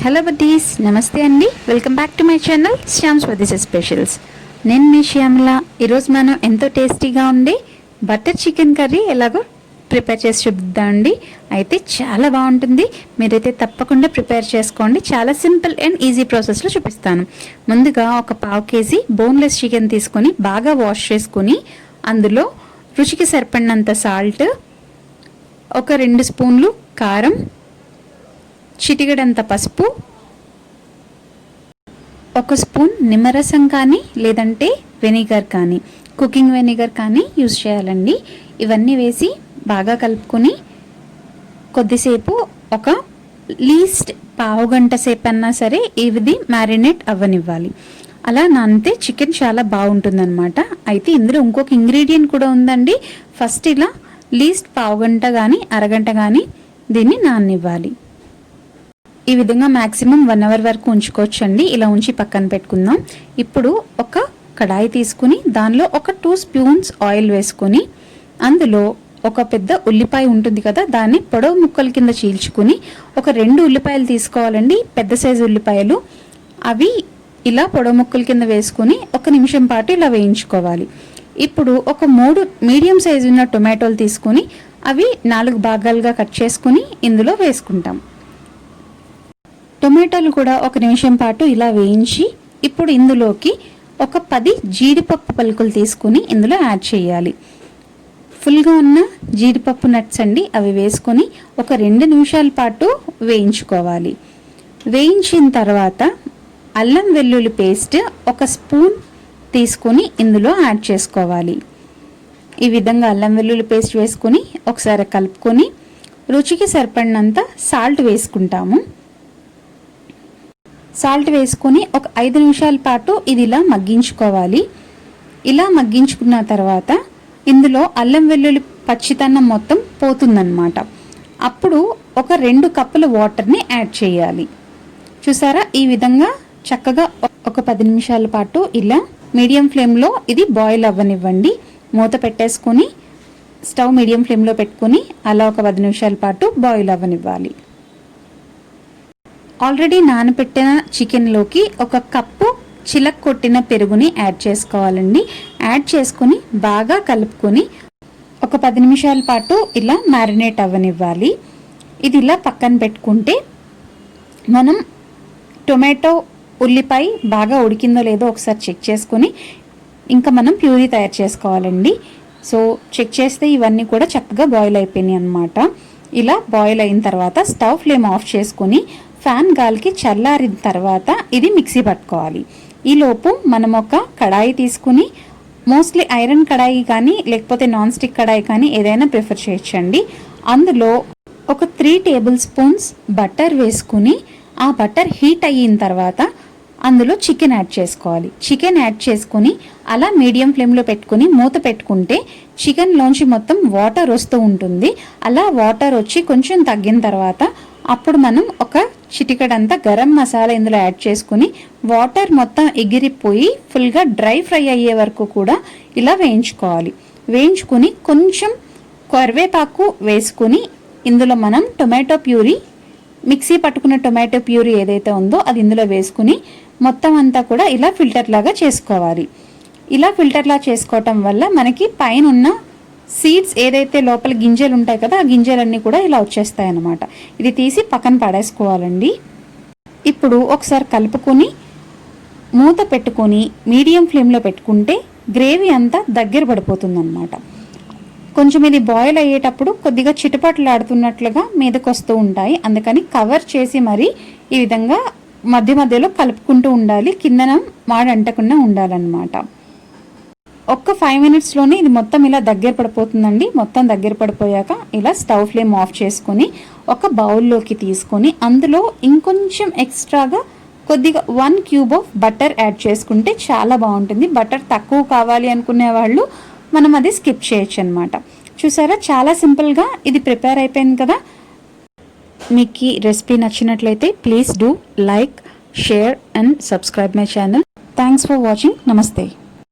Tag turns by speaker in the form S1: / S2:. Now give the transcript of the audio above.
S1: Hello buddies, నమస్తే అండి. Welcome back to my channel శ్యామ్స్ వదిస్ స్పెషల్స్. నేను మీ శ్యామ్ల. ఈరోజు మనం ఎంతో టేస్టీగా ఉండే బటర్ చికెన్ కర్రీ ఎలాగో ప్రిపేర్ చేసి చూద్దామండి. అయితే చాలా బాగుంటుంది. మీరైతే తప్పకుండా ప్రిపేర్ చేసుకోండి. చాలా సింపుల్ అండ్ ఈజీ ప్రాసెస్లో చూపిస్తాను. ముందుగా ఒక 1/2 కేజీ బోన్లెస్ చికెన్ తీసుకొని బాగా వాష్ చేసుకొని అందులో రుచికి సరిపడినంత సాల్ట్, ఒక 2 స్పూన్లు కారం, చిటికెడంత పసుపు, 1 స్పూన్ నిమ్మరసం కానీ లేదంటే వెనిగర్ కానీ, కుకింగ్ వెనిగర్ కానీ యూజ్ చేయాలండి. ఇవన్నీ వేసి బాగా కలుపుకొని కొద్దిసేపు ఒక లీస్ట్ 1/2 గంట సేపు అన్నా సరే ఇది మ్యారినేట్ అవ్వనివ్వాలి. అలా నానితే చికెన్ చాలా బాగుంటుందన్నమాట. అయితే ఇందులో ఇంకొక ఇంగ్రీడియంట్ కూడా ఉందండి. ఫస్ట్ ఇలా లీస్ట్ 1/2 గంట కానీ అరగంట కానీ దీన్ని నాననివ్వాలి. ఈ విధంగా మ్యాక్సిమం 1 అవర్ వరకు ఉంచుకోవచ్చండి. ఇలా ఉంచి పక్కన పెట్టుకుందాం. ఇప్పుడు ఒక కడాయి తీసుకుని దానిలో ఒక 2 స్పూన్స్ ఆయిల్ వేసుకొని అందులో ఒక పెద్ద ఉల్లిపాయ ఉంటుంది కదా, దాన్ని పొడవు ముక్కల కింద చీల్చుకుని ఒక 2 ఉల్లిపాయలు తీసుకోవాలండి, పెద్ద సైజు ఉల్లిపాయలు. అవి ఇలా పొడవు ముక్కల కింద వేసుకుని 1 నిమిషం పాటు ఇలా వేయించుకోవాలి. ఇప్పుడు ఒక 3 మీడియం సైజు ఉన్న టొమాటోలు తీసుకుని అవి 4 భాగాలుగా కట్ చేసుకుని ఇందులో వేసుకుంటాం. టొమాటోలు కూడా 1 నిమిషం పాటు ఇలా వేయించి ఇప్పుడు ఇందులోకి ఒక 10 జీడిపప్పు పలుకులు తీసుకుని ఇందులో యాడ్ చేయాలి. ఫుల్గా ఉన్న జీడిపప్పు నట్స్ అండి, అవి వేసుకొని ఒక 2 నిమిషాల పాటు వేయించుకోవాలి. వేయించిన తర్వాత అల్లం వెల్లుల్లి పేస్ట్ 1 స్పూన్ తీసుకొని ఇందులో యాడ్ చేసుకోవాలి. ఈ విధంగా అల్లం వెల్లుల్లి పేస్ట్ వేసుకొని ఒకసారి కలుపుకొని రుచికి సరిపడినంత సాల్ట్ వేసుకుంటాము. సాల్ట్ వేసుకొని ఒక 5 నిమిషాల పాటు ఇది ఇలా మగ్గించుకోవాలి. ఇలా మగ్గించుకున్న తర్వాత ఇందులో అల్లం వెల్లుల్లి పచ్చితనం మొత్తం పోతుందన్నమాట. అప్పుడు ఒక 2 కప్పుల వాటర్ని యాడ్ చేయాలి. చూసారా, ఈ విధంగా చక్కగా ఒక 10 నిమిషాల పాటు ఇలా మీడియం ఫ్లేమ్లో ఇది బాయిల్ అవ్వనివ్వండి. మూత పెట్టేసుకొని స్టవ్ మీడియం ఫ్లేమ్లో పెట్టుకొని అలా ఒక 10 నిమిషాల పాటు బాయిల్ అవ్వనివ్వాలి. ఆల్రెడీ నానబెట్టిన చికెన్లోకి 1 కప్పు చిలక కొట్టిన పెరుగుని యాడ్ చేసుకోవాలండి. యాడ్ చేసుకుని బాగా కలుపుకొని ఒక 10 నిమిషాల పాటు ఇలా మ్యారినేట్ అవ్వనివ్వాలి. ఇది ఇలా పక్కన పెట్టుకుంటే మనం టొమాటో ఉల్లిపాయ బాగా ఉడికిందో లేదో ఒకసారి చెక్ చేసుకొని ఇంకా మనం ప్యూరీ తయారు చేసుకోవాలండి. సో చెక్ చేస్తే ఇవన్నీ కూడా చక్కగా బాయిల్ అయిపోయినాయి అన్నమాట. ఇలా బాయిల్ అయిన తర్వాత స్టవ్ ఫ్లేమ్ ఆఫ్ చేసుకొని ఫ్యాన్ గాలికి చల్లారిన తర్వాత ఇది మిక్సీ పట్టుకోవాలి. ఈలోపు మనం ఒక కడాయి తీసుకుని, మోస్ట్లీ ఐరన్ కడాయి కానీ లేకపోతే నాన్ స్టిక్ కడాయి కానీ ఏదైనా ప్రిఫర్ చేయొచ్చండి. అందులో ఒక 3 టేబుల్ స్పూన్స్ బటర్ వేసుకుని ఆ బటర్ హీట్ అయిన తర్వాత అందులో చికెన్ యాడ్ చేసుకోవాలి. చికెన్ యాడ్ చేసుకుని అలా మీడియం ఫ్లేమ్లో పెట్టుకుని మూత పెట్టుకుంటే చికెన్లోంచి మొత్తం వాటర్ వస్తూ ఉంటుంది. అలా వాటర్ వచ్చి కొంచెం తగ్గిన తర్వాత అప్పుడు మనం ఒక చిటికెడంతా గరం మసాలా ఇందులో యాడ్ చేసుకుని వాటర్ మొత్తం ఎగిరిపోయి ఫుల్గా డ్రై ఫ్రై అయ్యే వరకు కూడా ఇలా వేయించుకోవాలి. వేయించుకుని కొంచెం కరివేపాకు వేసుకుని ఇందులో మనం టొమాటో ప్యూరీ, మిక్సీ పట్టుకున్న టొమాటో ప్యూరీ ఏదైతే ఉందో అది ఇందులో వేసుకుని మొత్తం అంతా కూడా ఇలా ఫిల్టర్ లాగా చేసుకోవాలి. ఇలా ఫిల్టర్లా చేసుకోవటం వల్ల మనకి పైన ఉన్న సీడ్స్ ఏదైతే లోపల గింజలు ఉంటాయి కదా, ఆ గింజలన్నీ కూడా ఇలా వచ్చేస్తాయి అన్నమాట. ఇది తీసి పక్కన పడేసుకోవాలండి. ఇప్పుడు ఒకసారి కలుపుకొని మూత పెట్టుకొని మీడియం ఫ్లేమ్లో పెట్టుకుంటే గ్రేవీ అంతా దగ్గర పడిపోతుంది అన్నమాట. కొంచెం ఇది బాయిల్ అయ్యేటప్పుడు కొద్దిగా చిటపటలాడుతున్నట్లుగా మీదకి వస్తూ ఉంటాయి. అందుకని కవర్ చేసి మరి ఈ విధంగా మధ్య మధ్యలో కలుపుకుంటూ ఉండాలి. కిందన మాడి అంటకుండా ఉండాలన్నమాట. ఒక్క 5 మినిట్స్లోనే ఇది మొత్తం ఇలా దగ్గర పడిపోతుందండి. మొత్తం దగ్గర పడిపోయాక ఇలా స్టవ్ ఫ్లేమ్ ఆఫ్ చేసుకొని ఒక బౌల్లోకి తీసుకొని అందులో ఇంకొంచెం ఎక్స్ట్రాగా కొద్దిగా 1 క్యూబ్ ఆఫ్ బటర్ యాడ్ చేసుకుంటే చాలా బాగుంటుంది. బటర్ తక్కువ కావాలి అనుకునే వాళ్ళు మనం అది స్కిప్ చేయొచ్చు అనమాట. చూసారా, చాలా సింపుల్గా ఇది ప్రిపేర్ అయిపోయింది కదా. మీకు ఈ రెసిపీ నచ్చినట్లయితే please do like, share and subscribe my channel. Thanks for watching. నమస్తే.